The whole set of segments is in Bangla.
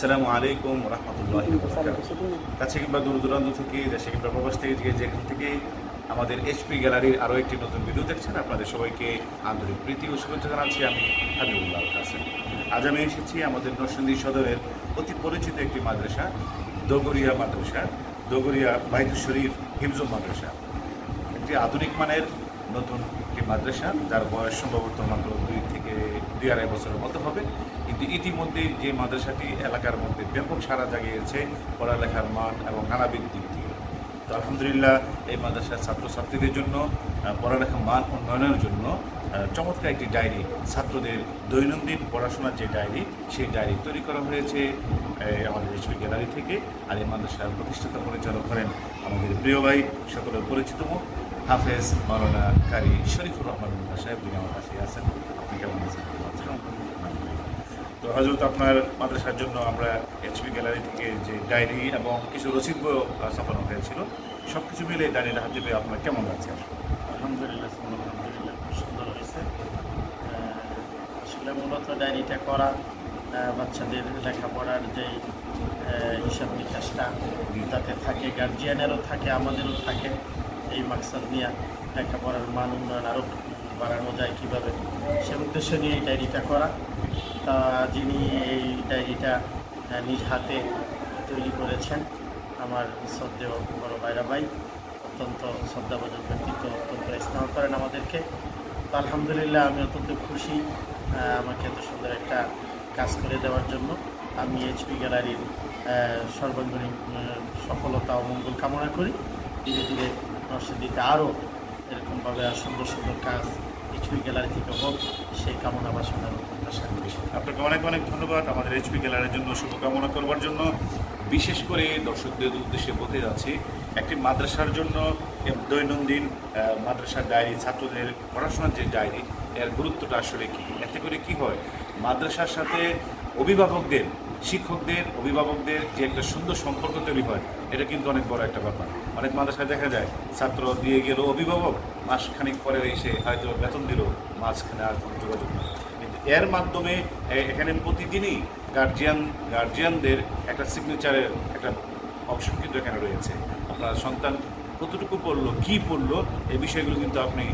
আসসালামু আলাইকুম রহমতুল্লাহি ওয়া বারাকাতুহু। কাছে কিংবা দূর দূরান্ত থেকে, দেশে কিংবা প্রবাস থেকে, যেখান থেকে আমাদের এইচপি গ্যালারির আরও একটি নতুন ভিডিও দেখছেন, আপনাদের সবাইকে আন্তরিক প্রীতি ও শুভেচ্ছা জানাচ্ছি। আমি হাবিবুল্লাহ আল কাসেম। আজ আমি এসেছি আমাদের নরসিংদী সদরের অতি পরিচিত একটি মাদ্রাসা, দোগরিয়া মাদ্রাসা, দোগরিয়া বাইতুল শরীফ হিফজুল মাদ্রাসা। একটি আধুনিক মানের নতুন একটি মাদ্রাসা, যার বয়স সম্ভবত মাত্র 2-2.5 বছরের মতো হবে। কিন্তু ইতিমধ্যে যে মাদ্রাসাটি এলাকার মধ্যে ব্যাপক সাড়া জাগিয়েছে পড়ালেখার মান এবং নানাবিধ দিক থেকে। তো আলহামদুলিল্লাহ, এই মাদ্রাসার ছাত্রছাত্রীদের জন্য পড়ালেখার মান উন্নয়নের জন্য চমৎকার একটি ডায়েরি, ছাত্রদের দৈনন্দিন পড়াশোনার যে ডায়েরি, সেই ডায়েরি তৈরি করা হয়েছে আমাদের এইচপি গ্যালারি থেকে। আর এই মাদ্রাসার প্রতিষ্ঠাতা পরিচালক করেন আমাদের প্রিয় ভাই, সকলের পরিচিত মুখ, হাফেজ মাওলানা কারি শরীফুর রহমান সাহেব। যিনি আমার কাছে আছেন। আপনি কেমন আছেন? তো হযরত, আপনার মাদ্রাসার জন্য আমরা এইচপি গ্যালারি থেকে যে ডায়েরি এবং কিছু রসিদ ছাপানো হয়েছিল, সব কিছু মিলে ডায়েরিটা হাতে পেয়ে আপনার কেমন লাগছে? আলহামদুলিল্লাহ, খুব সুন্দর হয়েছে। আসলে মূলত ডায়েরিটা করা বাচ্চাদের লেখাপড়ার যে হিসাব নিকাশটা যাতে থাকে, গার্জিয়ানেরও থাকে, আমাদেরও থাকে, এই মাকসাদ নিয়ে লেখাপড়ার মান উন্নয়ন আরও বাড়ানো যায় কীভাবে, সে উদ্দেশ্য নিয়ে এই ডায়েরিটা করা। তা যিনি এই ডায়েরিটা নিজ হাতে তৈরি করেছেন, আমার শ্রদ্ধেয় বড় ভাইরা ভাই, অত্যন্ত শ্রদ্ধাভাজন ব্যক্তিত্ব, অত্যন্ত স্নেহ করেন আমাদেরকে। তো আলহামদুলিল্লাহ, আমি অত্যন্ত খুশি আমাকে এত সুন্দর একটা কাজ করে দেওয়ার জন্য। আমি এইচপি গ্যালারির সর্বাঙ্গীন সফলতা ও মঙ্গল কামনা করি। ধীরে ধীরে নরসিংদীতে আরও এরকমভাবে সুন্দর সুন্দর কাজ এইচপি গ্যালারি থেকে হোক, সেই কামনা বাসনার প্রত্যাশা করি। আপনাকে অনেক অনেক ধন্যবাদ আমাদের এইচপি গ্যালারির জন্য শুভকামনা করবার জন্য। বিশেষ করে দর্শকদের উদ্দেশ্যে বলতে যাচ্ছি, একটি মাদ্রাসার জন্য দৈনন্দিন মাদ্রাসার ডায়েরি, ছাত্রদের পড়াশোনার যে ডায়েরি, এর গুরুত্বটা আসলে কী। এতে করে কি হয়, মাদ্রাসার সাথে অভিভাবকদের, শিক্ষকদের, অভিভাবকদের যে একটা সুন্দর সম্পর্ক তৈরি হয়, এটা কিন্তু অনেক বড় একটা ব্যাপার। অনেক মাদ্রাসায় দেখা যায় ছাত্র দিয়ে গেল, অভিভাবক মাসখানিক পরে এসে হয়তো বেতন দিল, মাঝখানে আর কোনো যোগাযোগ নেই। কিন্তু এর মাধ্যমে এখানে প্রতিদিনই গার্জিয়ানদের একটা সিগনেচারের একটা অপশন কিন্তু এখানে রয়েছে। আপনার সন্তান কতটুকু পড়লো, কী পড়লো, এই বিষয়গুলো কিন্তু আপনি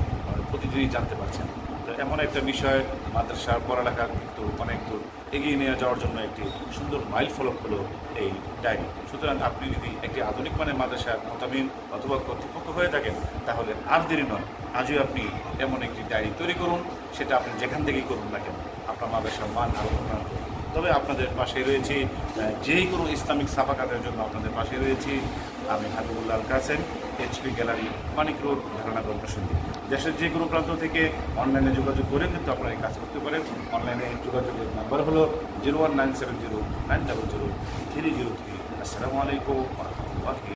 প্রতিদিনই জানতে পারছেন। তো এমন একটা বিষয়, মাদ্রাসার পড়ালেখা কিন্তু অনেক দূর এগিয়ে নিয়ে যাওয়ার জন্য একটি সুন্দর মাইল ফলক হলো এই ডায়েরি। সুতরাং আপনি যদি একটি আধুনিক মানের মাদ্রাসার মোতামিন অথবা কর্তৃপক্ষ হয়ে থাকেন, তাহলে আর দেরি নয়, আজই আপনি এমন একটি ডায়েরি তৈরি করুন। সেটা আপনি যেখান থেকেই করুন না কেন, আপনার মাদ্রাসার মান আরও উন্নয়ন করুন। তবে আপনাদের পাশে রয়েছি, যেই কোনো ইসলামিক সাফাকাতের জন্য আপনাদের পাশে রয়েছি আমি হাবিবুল্লাহ আল কাসেম, এইচপি গ্যালারি, মানিক রোড, ধারণাগর, নরসিংদী। দেশের যে কোনো প্রান্ত থেকে অনলাইনে যোগাযোগ করে কিন্তু আপনারা এই কাজ করতে পারেন। অনলাইনে যোগাযোগের নাম্বার হলো 01970900303। আসসালামু আলাইকুম ওয়া রাহমাতুল্লাহি।